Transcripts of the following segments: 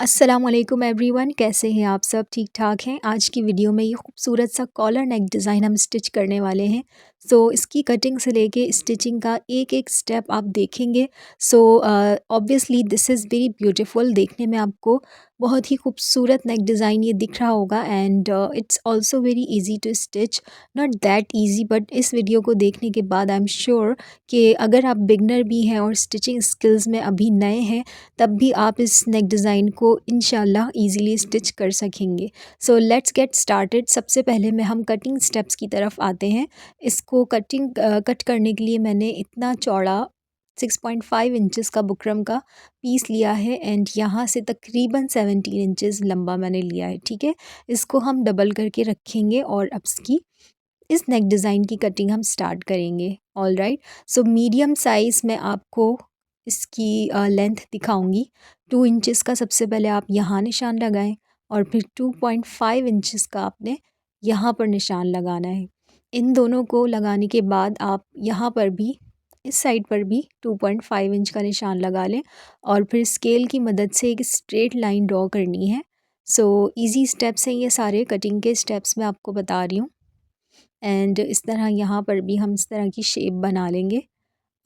अस्सलाम वालेकुम एवरीवन, कैसे हैं आप सब? ठीक ठाक हैं। आज की वीडियो में ये खूबसूरत सा कॉलर नेक डिज़ाइन हम स्टिच करने वाले हैं। इसकी कटिंग से लेके स्टिचिंग का एक एक स्टेप आप देखेंगे। Obviously this is very beautiful. देखने में आपको बहुत ही खूबसूरत नेक डिज़ाइन ये दिख रहा होगा and it's also very easy to stitch, not that easy, but इस वीडियो को देखने के बाद आई एम श्योर कि अगर आप बिगनर भी हैं और स्टिचिंग स्किल्स में अभी नए हैं, तब भी आप इस नेक डिज़ाइन को इंशाल्लाह ईज़िली स्टिच कर सकेंगे। So let's get started. सबसे पहले में हम कटिंग स्टेप्स की तरफ आते हैं। इसको कट करने के लिए मैंने इतना चौड़ा 6.5 इंचेस का बुकरम का पीस लिया है एंड यहाँ से तकरीबन 17 इंचेस लंबा मैंने लिया है। ठीक है, इसको हम डबल करके रखेंगे और अब इसकी इस नेक डिज़ाइन की कटिंग हम स्टार्ट करेंगे। All right, so medium size में आपको इसकी लेंथ दिखाऊंगी। 2 इंचेस का सबसे पहले आप यहाँ निशान लगाएं और फिर 2.5 इंचेस का आपने यहाँ पर निशान लगाना है। इन दोनों को लगाने के बाद आप यहाँ पर भी, इस साइड पर भी 2.5 इंच का निशान लगा लें और फिर स्केल की मदद से एक स्ट्रेट लाइन ड्रॉ करनी है। इजी स्टेप्स हैं ये सारे, कटिंग के स्टेप्स मैं आपको बता रही हूँ। एंड इस तरह यहाँ पर भी हम इस तरह की शेप बना लेंगे।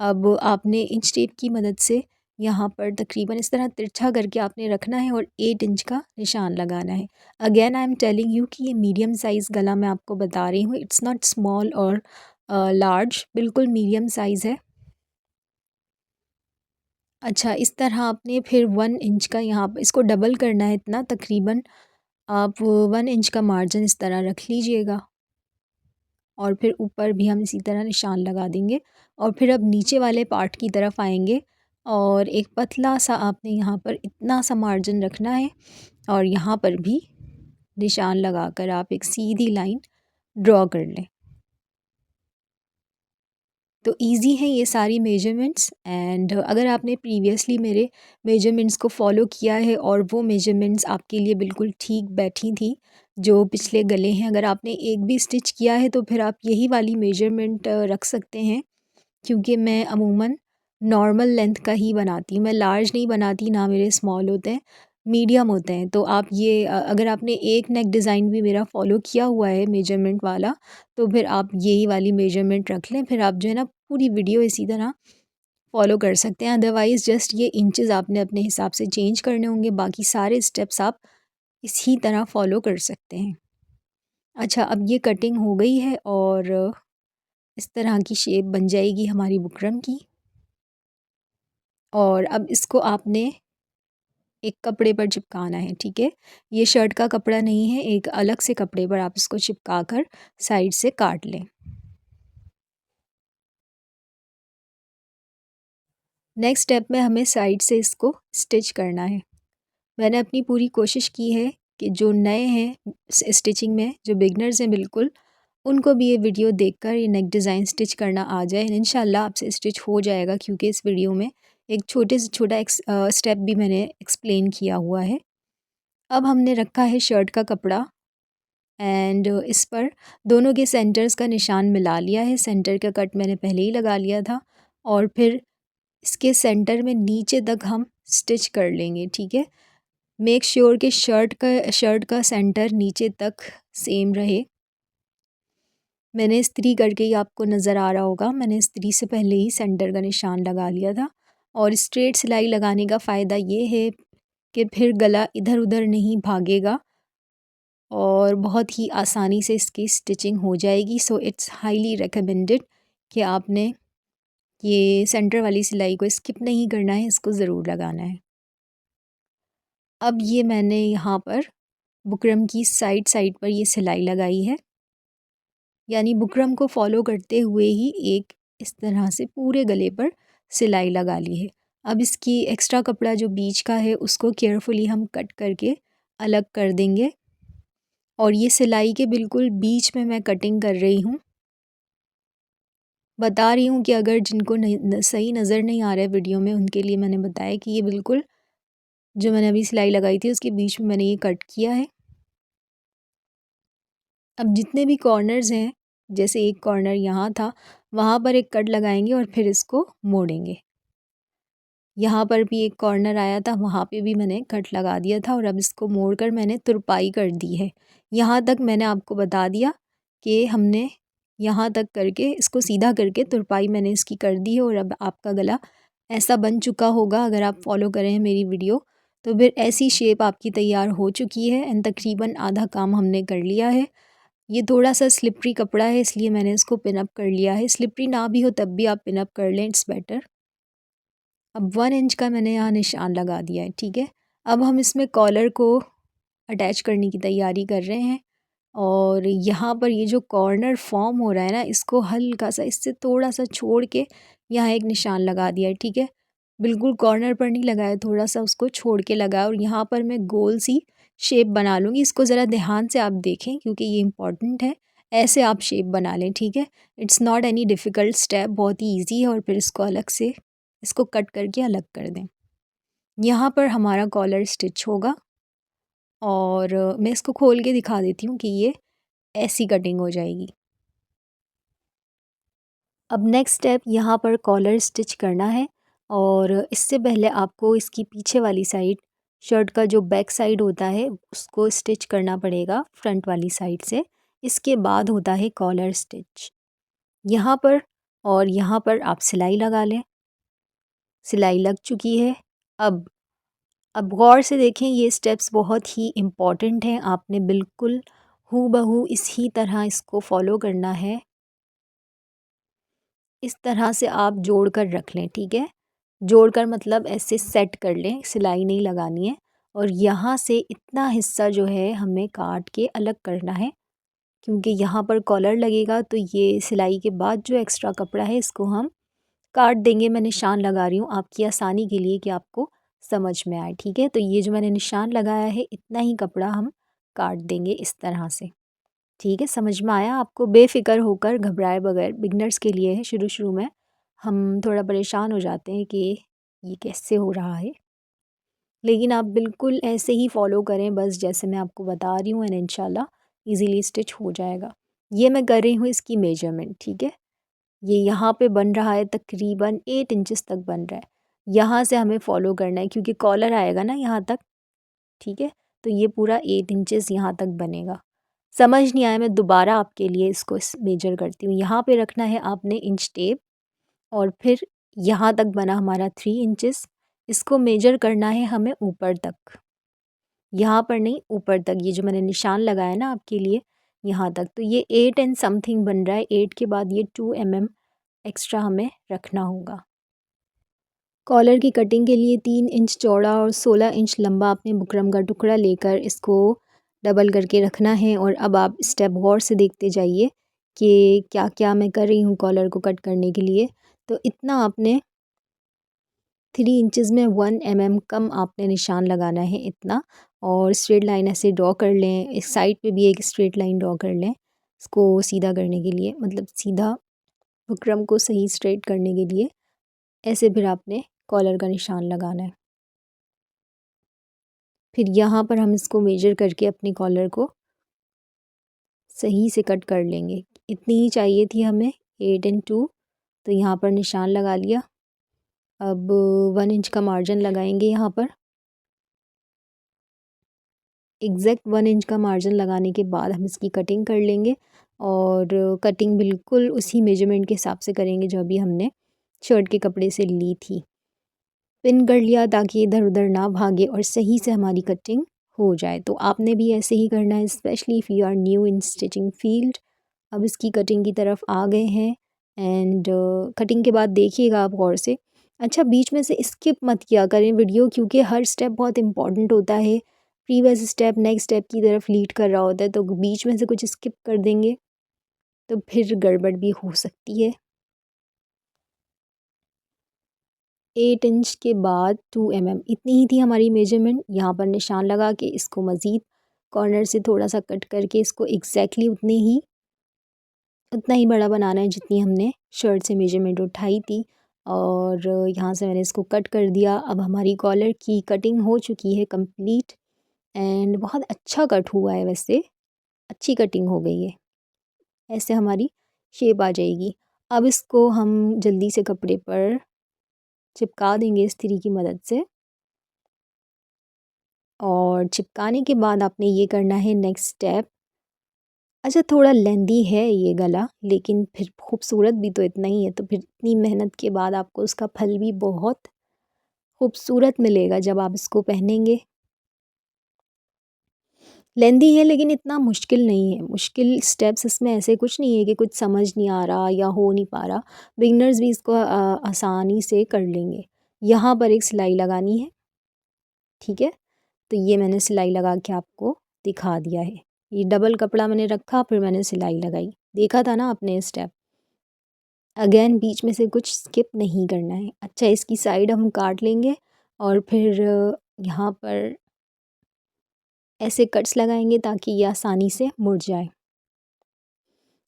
अब आपने इंच टेप की मदद से यहाँ पर तकरीबन इस तरह तिरछा करके आपने रखना है और 8 इंच का निशान लगाना है। Again I am telling you कि ये मीडियम साइज़ गला मैं आपको बता रही हूँ, इट्स नॉट स्मॉल और लार्ज, बिल्कुल मीडियम साइज़ है। अच्छा, इस तरह आपने फिर 1 इंच का यहाँ पर इसको डबल करना है इतना, तकरीबन आप 1 इंच का मार्जिन इस तरह रख लीजिएगा और फिर ऊपर भी हम इसी तरह निशान लगा देंगे और फिर अब नीचे वाले पार्ट की तरफ आएंगे और एक पतला सा आपने यहाँ पर इतना सा मार्जिन रखना है और यहाँ पर भी निशान लगाकर आप एक सीधी लाइन ड्रॉ कर लें। तो इजी है ये सारी मेजरमेंट्स एंड अगर आपने प्रीवियसली मेरे मेजरमेंट्स को फॉलो किया है और वो मेजरमेंट्स आपके लिए बिल्कुल ठीक बैठी थी, जो पिछले गले हैं, अगर आपने एक भी स्टिच किया है तो फिर आप यही वाली मेजरमेंट रख सकते हैं, क्योंकि मैं अमूमन नॉर्मल लेंथ का ही बनाती हूँ। मैं लार्ज नहीं बनाती, ना मेरे स्मॉल होते हैं, मीडियम होते हैं। तो आप ये अगर आपने एक नेक डिज़ाइन भी मेरा फॉलो किया हुआ है मेजरमेंट वाला, तो फिर आप यही वाली मेजरमेंट रख लें। फिर आप जो है ना पूरी वीडियो इसी तरह फॉलो कर सकते हैं। अदरवाइज़ जस्ट ये इंचेस आपने अपने हिसाब से चेंज करने होंगे, बाकी सारे स्टेप्स आप इसी तरह फॉलो कर सकते हैं। अच्छा, अब ये कटिंग हो गई है और इस तरह की शेप बन जाएगी हमारी बुकरम की। और अब इसको आपने एक कपड़े पर चिपकाना है। ठीक है, ये शर्ट का कपड़ा नहीं है, एक अलग से कपड़े पर आप इसको चिपका कर साइड से काट लें। नेक्स्ट स्टेप में हमें साइड से इसको स्टिच करना है। मैंने अपनी पूरी कोशिश की है कि जो नए हैं स्टिचिंग में, जो बिगनर्स हैं बिल्कुल, उनको भी ये वीडियो देखकर ये नेक डिज़ाइन स्टिच करना आ जाए। इंशाल्लाह आपसे स्टिच हो जाएगा, क्योंकि इस वीडियो में एक छोटे से छोटा स्टेप भी मैंने एक्सप्लेन किया हुआ है। अब हमने रखा है शर्ट का कपड़ा एंड इस पर दोनों के सेंटर्स का निशान मिला लिया है। सेंटर का कट मैंने पहले ही लगा लिया था और फिर इसके सेंटर में नीचे तक हम स्टिच कर लेंगे। ठीक है, मेक श्योर कि शर्ट का सेंटर नीचे तक सेम रहे। मैंने इस्त्री करके ही आपको नज़र आ रहा होगा, मैंने इस्त्री से पहले ही सेंटर का निशान लगा लिया था। और स्ट्रेट सिलाई लगाने का फ़ायदा ये है कि फिर गला इधर उधर नहीं भागेगा और बहुत ही आसानी से इसकी स्टिचिंग हो जाएगी। सो इट्स हाईली रिकमेंडेड कि आपने ये सेंटर वाली सिलाई को स्किप नहीं करना है, इसको ज़रूर लगाना है। अब ये मैंने यहाँ पर बुकरम की साइड साइड पर ये सिलाई लगाई है, यानी बुकरम को फॉलो करते हुए ही एक इस तरह से पूरे गले पर सिलाई लगा ली है। अब इसकी एक्स्ट्रा कपड़ा जो बीच का है उसको केयरफुली हम कट करके अलग कर देंगे और ये सिलाई के बिल्कुल बीच में मैं कटिंग कर रही हूँ। बता रही हूँ कि अगर जिनको सही नज़र नहीं आ रहा है वीडियो में, उनके लिए मैंने बताया कि ये बिल्कुल जो मैंने अभी सिलाई लगाई थी उसके बीच में मैंने ये कट किया है। अब जितने भी कॉर्नर्स हैं, जैसे एक कॉर्नर यहाँ था, वहाँ पर एक कट लगाएंगे और फिर इसको मोड़ेंगे। यहाँ पर भी एक कॉर्नर आया था, वहाँ पे भी मैंने कट लगा दिया था और अब इसको मोड़कर मैंने तुरपाई कर दी है। यहाँ तक मैंने आपको बता दिया कि हमने यहाँ तक करके इसको सीधा करके तुरपाई मैंने इसकी कर दी है और अब आपका गला ऐसा बन चुका होगा अगर आप फॉलो करें मेरी वीडियो। तो फिर ऐसी शेप आपकी तैयार हो चुकी है एंड तकरीबन आधा काम हमने कर लिया है। ये थोड़ा सा स्लिपरी कपड़ा है इसलिए मैंने इसको पिन अप कर लिया है, स्लिपरी ना भी हो तब भी आप पिन अप कर लें, इट्स बेटर। अब 1 इंच का मैंने यहाँ निशान लगा दिया है, ठीक है। अब हम इसमें कॉलर को अटैच करने की तैयारी कर रहे हैं और यहाँ पर ये जो कॉर्नर फॉर्म हो रहा है ना, इसको हल्का सा इससे थोड़ा सा छोड़ के यहाँ एक निशान लगा दिया है, ठीक है। बिल्कुल कॉर्नर पर नहीं लगाया, थोड़ा सा उसको छोड़ के लगाया और यहाँ पर मैं गोल सी शेप बना लूँगी। इसको ज़रा ध्यान से आप देखें क्योंकि ये इम्पॉर्टेंट है। ऐसे आप शेप बना लें, ठीक है। It's not any difficult step, बहुत ही ईजी है। और फिर इसको अलग से इसको कट करके अलग कर दें। यहाँ पर हमारा कॉलर स्टिच होगा और मैं इसको खोल के दिखा देती हूँ कि ये ऐसी कटिंग हो जाएगी। अब नेक्स्ट स्टेप यहाँ पर कॉलर स्टिच करना है और इससे पहले आपको इसकी पीछे वाली साइड, शर्ट का जो बैक साइड होता है उसको स्टिच करना पड़ेगा फ्रंट वाली साइड से। इसके बाद होता है कॉलर स्टिच। यहाँ पर और यहाँ पर आप सिलाई लगा लें। सिलाई लग चुकी है। अब गौर से देखें, ये स्टेप्स बहुत ही इम्पॉर्टेंट हैं। आपने बिल्कुल हूबहू इसी तरह इसको फॉलो करना है। इस तरह से आप जोड़ कर रख लें, ठीक है। जोड़ कर मतलब ऐसे सेट कर लें, सिलाई नहीं लगानी है। और यहाँ से इतना हिस्सा जो है हमें काट के अलग करना है क्योंकि यहाँ पर कॉलर लगेगा तो ये सिलाई के बाद जो एक्स्ट्रा कपड़ा है इसको हम काट देंगे। मैं निशान लगा रही हूँ आपकी आसानी के लिए कि आपको समझ में आए, ठीक है। तो ये जो मैंने निशान लगाया है इतना ही कपड़ा हम काट देंगे इस तरह से, ठीक है। समझ में आया आपको? बेफ़िक्र होकर घबराए बगैर, बिगनर्स के लिए है। शुरू शुरू में हम थोड़ा परेशान हो जाते हैं कि ये कैसे हो रहा है, लेकिन आप बिल्कुल ऐसे ही फॉलो करें बस जैसे मैं आपको बता रही हूँ एंड इंशाल्लाह इजीली स्टिच हो जाएगा। ये मैं कर रही हूँ इसकी मेजरमेंट, ठीक है। ये यहाँ पे बन रहा है तकरीबन 8 इंचेस तक बन रहा है। यहाँ से हमें फॉलो करना है क्योंकि कॉलर आएगा ना यहाँ तक, ठीक है। तो ये पूरा 8 इंचेस यहाँ तक बनेगा। समझ नहीं आया, मैं दोबारा आपके लिए इसको मेजर करती हूँ। यहाँ पे रखना है आपने इंच टेप और फिर यहाँ तक बना हमारा 3 इंचेस। इसको मेजर करना है हमें ऊपर तक, यहाँ पर नहीं ऊपर तक। ये जो मैंने निशान लगाया ना आपके लिए यहाँ तक, तो ये 8 एंड समथिंग बन रहा है। 8 के बाद ये 2 mm एक्स्ट्रा हमें रखना होगा। कॉलर की कटिंग के लिए 3 इंच चौड़ा और 16 इंच लंबा आपने बुकरम का टुकड़ा लेकर इसको डबल करके रखना है। और अब आप स्टेप गौर से देखते जाइए कि क्या क्या मैं कर रही हूँ कॉलर को कट करने के लिए। तो इतना आपने 3 इंचेस में 1 mm कम आपने निशान लगाना है, इतना। और स्ट्रेट लाइन ऐसे ड्रॉ कर लें। इस साइड पे भी एक स्ट्रेट लाइन ड्रॉ कर लें इसको सीधा करने के लिए, मतलब सीधा बुकरम को सही स्ट्रेट करने के लिए। ऐसे फिर आपने कॉलर का निशान लगाना है। फिर यहाँ पर हम इसको मेजर करके अपने कॉलर को सही से कट कर लेंगे। इतनी ही चाहिए थी हमें, 8 एंड 2। तो यहाँ पर निशान लगा लिया। अब 1 इंच का मार्जिन लगाएंगे यहाँ पर। एग्जैक्ट 1 इंच का मार्जिन लगाने के बाद हम इसकी कटिंग कर लेंगे और कटिंग बिल्कुल उसी मेजरमेंट के हिसाब से करेंगे जो अभी हमने शर्ट के कपड़े से ली थी। पिन कर लिया ताकि इधर उधर ना भागे और सही से हमारी कटिंग हो जाए। तो आपने भी ऐसे ही करना है, specially if you are new in stitching field. अब इसकी कटिंग की तरफ आ गए हैं एंड कटिंग के बाद देखिएगा आप गौर से। अच्छा, बीच में से स्किप मत किया करें वीडियो क्योंकि हर स्टेप बहुत इंपॉर्टेंट होता है। प्रीवियस स्टेप नेक्स्ट स्टेप की तरफ लीड कर रहा होता है, तो बीच में से कुछ स्किप कर देंगे तो फिर गड़बड़ भी हो सकती है। 8 इंच के बाद 2 mm इतनी ही थी हमारी मेजरमेंट। यहाँ पर निशान लगा के इसको मज़ीद कॉर्नर से थोड़ा सा कट करके इसको एग्जैक्टली उतना ही बड़ा बनाना है जितनी हमने शर्ट से मेजरमेंट उठाई थी। और यहाँ से मैंने इसको कट कर दिया। अब हमारी कॉलर की कटिंग हो चुकी है कंप्लीट एंड बहुत अच्छा कट हुआ है, वैसे अच्छी कटिंग हो गई है। ऐसे हमारी शेप आ जाएगी। अब इसको हम जल्दी से कपड़े पर चिपका देंगे इस्त्री की मदद से। और चिपकाने के बाद आपने ये करना है नेक्स्ट स्टेप। अच्छा, थोड़ा लेंदी है ये गला, लेकिन फिर खूबसूरत भी तो इतना ही है, तो फिर इतनी मेहनत के बाद आपको उसका फल भी बहुत खूबसूरत मिलेगा जब आप इसको पहनेंगे। लेंदी है लेकिन इतना मुश्किल नहीं है। मुश्किल स्टेप्स इसमें ऐसे कुछ नहीं है कि कुछ समझ नहीं आ रहा या हो नहीं पा रहा। बिगनर्स भी इसको आसानी से कर लेंगे। यहाँ पर एक सिलाई लगानी है, ठीक है। तो ये मैंने सिलाई लगा के आपको दिखा दिया है। ये डबल कपड़ा मैंने रखा, फिर मैंने सिलाई लगाई। देखा था ना आपने स्टेप। अगेन बीच में से कुछ स्किप नहीं करना है। अच्छा, इसकी साइड हम काट लेंगे और फिर यहाँ पर ऐसे कट्स लगाएंगे ताकि ये आसानी से मुड़ जाए।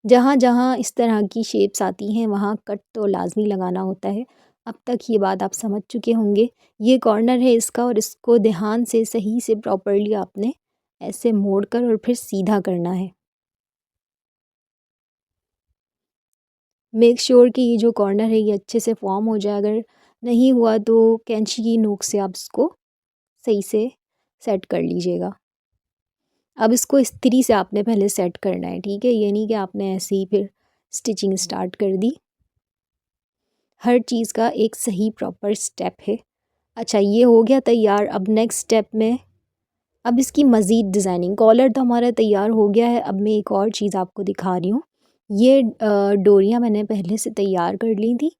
जहाँ जहाँ इस तरह की शेप्स आती हैं वहाँ कट तो लाजमी लगाना होता है। अब तक ये बात आप समझ चुके होंगे। ये कॉर्नर है इसका और इसको ध्यान से सही से प्रॉपर्ली आपने ऐसे मोड़ कर और फिर सीधा करना है। मेक श्योर कि ये जो कॉर्नर है ये अच्छे से फॉर्म हो जाए। अगर नहीं हुआ तो कैंची की नोक से आप इसको सही से सेट कर लीजिएगा। अब इसको इस्त्री से आपने पहले सेट करना है, ठीक है। ये नहीं कि आपने ऐसे ही फिर स्टिचिंग स्टार्ट कर दी। हर चीज़ का एक सही प्रॉपर स्टेप है। अच्छा, ये हो गया तैयार। अब नेक्स्ट स्टेप में अब इसकी मज़ीद डिज़ाइनिंग। कॉलर तो हमारा तैयार हो गया है। अब मैं एक और चीज़ आपको दिखा रही हूँ। ये डोरियाँ मैंने पहले से तैयार कर ली थी,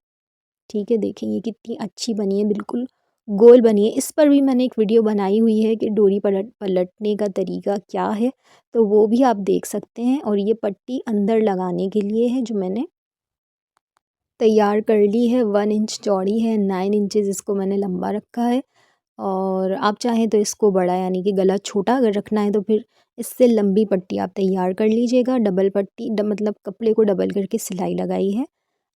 ठीक है। देखें ये कितनी अच्छी बनी है, बिल्कुल गोल बनी है। इस पर भी मैंने एक वीडियो बनाई हुई है कि डोरी पलटने का तरीका क्या है, तो वो भी आप देख सकते हैं। और ये पट्टी अंदर लगाने के लिए है जो मैंने तैयार कर ली है। 1 इंच चौड़ी है, 9 इंचेस इसको मैंने लंबा रखा है। और आप चाहें तो इसको बड़ा यानी कि गला छोटा अगर रखना है तो फिर इससे लंबी पट्टी आप तैयार कर लीजिएगा। डबल पट्टी मतलब कपड़े को डबल करके सिलाई लगाई है।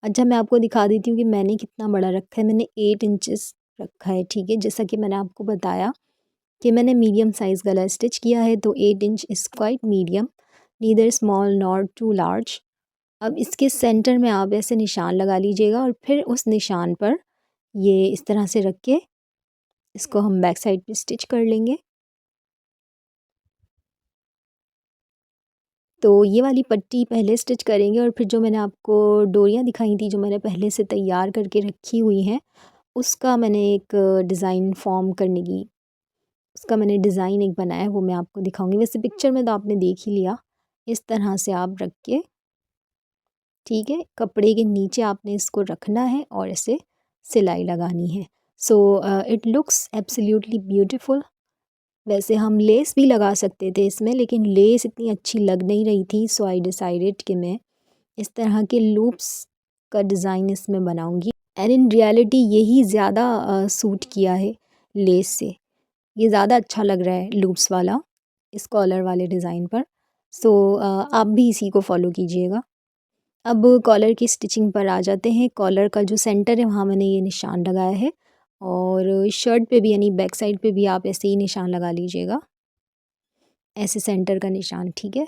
अच्छा, मैं आपको दिखा देती हूँ कि मैंने कितना बड़ा रखा है। मैंने 8 इंचेस रखा है, ठीक है। जैसा कि मैंने आपको बताया कि मैंने मीडियम साइज़ गला स्टिच किया है, तो 8 inch is quite medium, neither small not too large. अब इसके सेंटर में आप ऐसे निशान लगा लीजिएगा और फिर उस निशान पर ये इस तरह से रख के इसको हम बैक साइड पे स्टिच कर लेंगे। तो ये वाली पट्टी पहले स्टिच करेंगे और फिर जो मैंने आपको डोरियाँ दिखाई थी जो मैंने पहले से तैयार करके रखी हुई हैं, उसका मैंने एक डिज़ाइन फॉर्म करने की उसका मैंने डिज़ाइन एक बनाया है, वो मैं आपको दिखाऊंगी। वैसे पिक्चर में तो आपने देख ही लिया। इस तरह से आप रख के, ठीक है, कपड़े के नीचे आपने इसको रखना है और ऐसे सिलाई लगानी है। So it looks absolutely beautiful. वैसे हम लेस भी लगा सकते थे इसमें, लेकिन लेस इतनी अच्छी लग नहीं रही थी, सो आई डिसाइडेड कि मैं इस तरह के लूप्स का डिज़ाइन इसमें बनाऊंगी। एंड इन रियलिटी यही ज़्यादा सूट किया है लेस से। ये ज़्यादा अच्छा लग रहा है लूप्स वाला इस कॉलर वाले डिज़ाइन पर। सो आप भी इसी को फॉलो कीजिएगा। अब कॉलर की स्टिचिंग पर आ जाते हैं। कॉलर का जो सेंटर है वहाँ मैंने ये निशान लगाया है और शर्ट पे भी यानी बैक साइड पे भी आप ऐसे ही निशान लगा लीजिएगा, ऐसे सेंटर का निशान, ठीक है।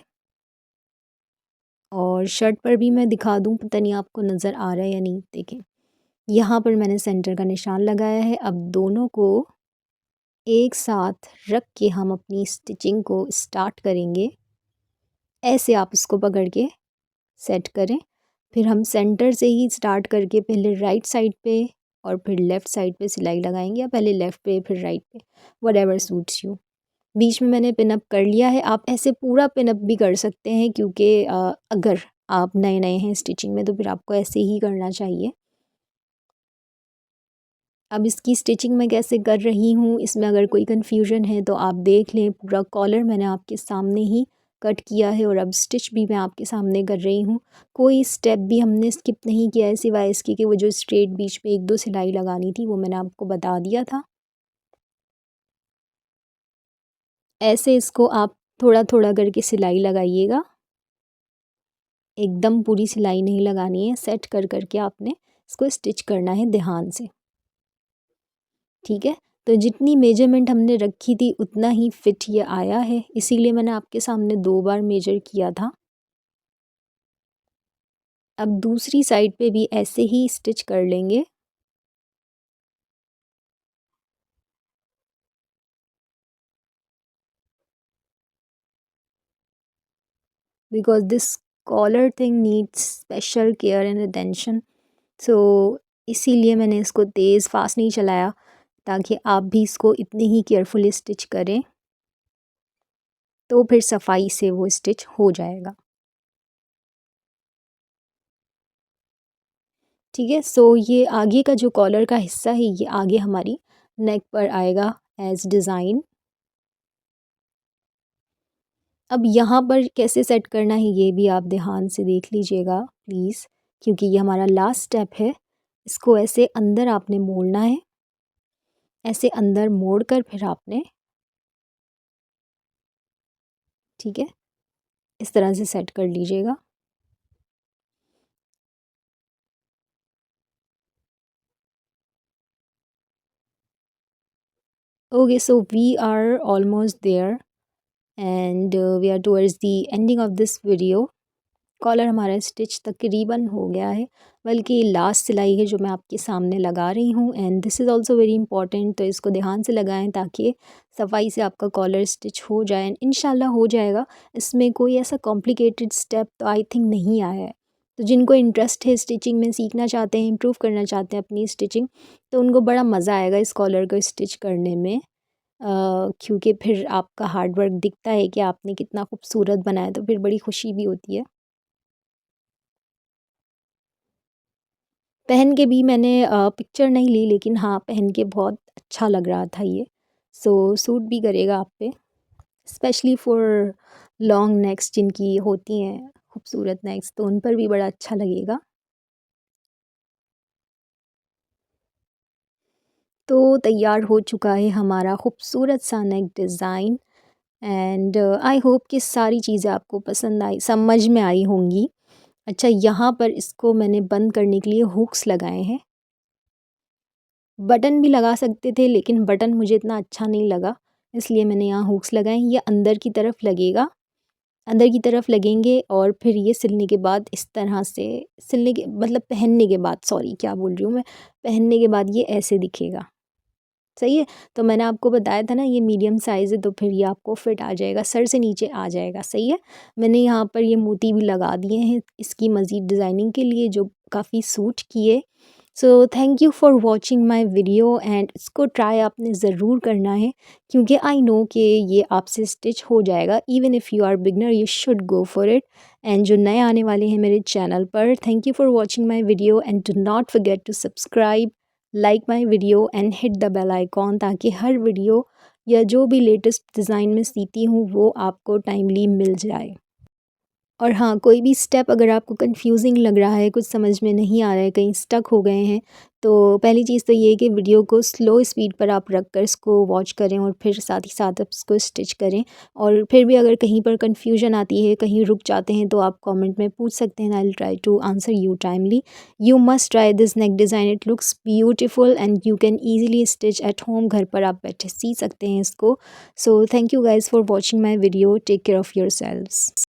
और शर्ट पर भी मैं दिखा दूँ, पता नहीं आपको नज़र आ रहा है या नहीं। देखें, यहाँ पर मैंने सेंटर का निशान लगाया है। अब दोनों को एक साथ रख के हम अपनी स्टिचिंग को स्टार्ट करेंगे। ऐसे आप इसको पकड़ के सेट करें। फिर हम सेंटर से ही स्टार्ट करके पहले राइट साइड पे और फिर लेफ़्ट साइड पे सिलाई लगाएंगे, या पहले लेफ़्ट पे फिर राइट पे, व्हाटएवर सूट्स यू। बीच में मैंने पिन अप कर लिया है। आप ऐसे पूरा पिन अप भी कर सकते हैं, क्योंकि अगर आप नए नए हैं स्टिचिंग में तो फिर आपको ऐसे ही करना चाहिए। अब इसकी स्टिचिंग मैं कैसे कर रही हूँ, इसमें अगर कोई कन्फ्यूजन है तो आप देख लें। पूरा कॉलर मैंने आपके सामने ही कट किया है और अब स्टिच भी मैं आपके सामने कर रही हूँ। कोई स्टेप भी हमने स्किप नहीं किया है, सिवाय इसके कि वो जो स्ट्रेट बीच में 1-2 सिलाई लगानी थी वो मैंने आपको बता दिया था। ऐसे इसको आप थोड़ा थोड़ा करके सिलाई लगाइएगा, एकदम पूरी सिलाई नहीं लगानी है। सेट कर करके आपने इसको स्टिच करना है ध्यान से, ठीक है। तो जितनी मेजरमेंट हमने रखी थी उतना ही फिट ये आया है, इसीलिए मैंने आपके सामने 2 बार मेजर किया था। अब दूसरी साइड पे भी ऐसे ही स्टिच कर लेंगे। Because this collar thing needs special care and attention. So इसीलिए मैंने इसको तेज़ फास्ट नहीं चलाया, ताकि आप भी इसको इतने ही केयरफुली स्टिच करें तो फिर सफाई से वो स्टिच हो जाएगा। ठीक है, सो ये आगे का जो कॉलर का हिस्सा है ये आगे हमारी नेक पर आएगा एज डिज़ाइन। अब यहाँ पर कैसे सेट करना है ये भी आप ध्यान से देख लीजिएगा प्लीज़, क्योंकि ये हमारा लास्ट स्टेप है। इसको ऐसे अंदर आपने मोड़ना है, ऐसे अंदर मोड़ कर फिर आपने, ठीक है, इस तरह से सेट कर लीजिएगा। Okay, so we are almost there and we are towards the ending of this video. Collar हमारा स्टिच तकरीबन हो गया है, बल्कि लास्ट सिलाई है जो मैं आपके सामने लगा रही हूँ। And this is also very important, तो इसको ध्यान से लगाएं ताकि सफाई से आपका कॉलर स्टिच हो जाए। इंशाल्लाह हो जाएगा, इसमें कोई ऐसा कॉम्प्लिकेटेड स्टेप तो आई थिंक नहीं आया है। तो जिनको इंटरेस्ट है स्टिचिंग में, सीखना चाहते हैं, इम्प्रूव करना चाहते हैं अपनी स्टिचिंग, तो उनको बड़ा मज़ा आएगा इस कॉलर को स्टिच करने में। क्योंकि फिर आपका हार्ड वर्क दिखता है कि आपने कितना खूबसूरत बनाया, तो फिर बड़ी खुशी भी होती है। पहन के भी मैंने पिक्चर नहीं ली, लेकिन हाँ पहन के बहुत अच्छा लग रहा था ये। सो सूट भी करेगा आप पे, स्पेशली फॉर लॉन्ग नेक्स जिनकी होती हैं खूबसूरत नेक्स, तो उन पर भी बड़ा अच्छा लगेगा। तो तैयार हो चुका है हमारा खूबसूरत सा नेक डिज़ाइन। एंड आई होप कि सारी चीज़ें आपको पसंद आई, समझ में आई होंगी। अच्छा, यहाँ पर इसको मैंने बंद करने के लिए हुक्स लगाए हैं। बटन भी लगा सकते थे, लेकिन बटन मुझे इतना अच्छा नहीं लगा, इसलिए मैंने यहाँ हुक्स लगाए। ये अंदर की तरफ लगेगा, अंदर की तरफ लगेंगे और फिर ये सिलने के बाद इस तरह से, सिलने के मतलब पहनने के बाद, सॉरी क्या बोल रही हूँ मैं, पहनने के बाद ये ऐसे दिखेगा। सही है, तो मैंने आपको बताया था ना ये मीडियम साइज़ है, तो फिर ये आपको फिट आ जाएगा, सर से नीचे आ जाएगा। सही है, मैंने यहाँ पर ये मोती भी लगा दिए हैं इसकी मज़ीद डिज़ाइनिंग के लिए, जो काफ़ी सूट किए। सो thank you for watching my video. And इसको ट्राई आपने ज़रूर करना है, क्योंकि आई नो कि ये आपसे स्टिच हो जाएगा। Even if you are beginner you should go for it. And जो नए आने वाले हैं मेरे चैनल पर, thank you for watching my video and do not forget to subscribe, like my video and hit the bell icon, ताकि हर video या जो भी लेटेस्ट डिज़ाइन में सीती हूँ वो आपको टाइमली मिल जाए। और हाँ, कोई भी स्टेप अगर आपको कंफ्यूजिंग लग रहा है, कुछ समझ में नहीं आ रहा है, कहीं स्टक हो गए हैं, तो पहली चीज़ तो ये है कि वीडियो को स्लो स्पीड पर आप रख कर इसको वॉच करें और फिर साथ ही साथ आप इसको स्टिच करें। और फिर भी अगर कहीं पर कन्फ्यूजन आती है, कहीं रुक जाते हैं, तो आप कमेंट में पूछ सकते हैं। I will try to answer you timely. You must try this neck design, it looks beautiful and you can easily stitch at home. घर पर आप बैठे सी सकते हैं इसको। So thank you guys for watching my video, take care of your selves.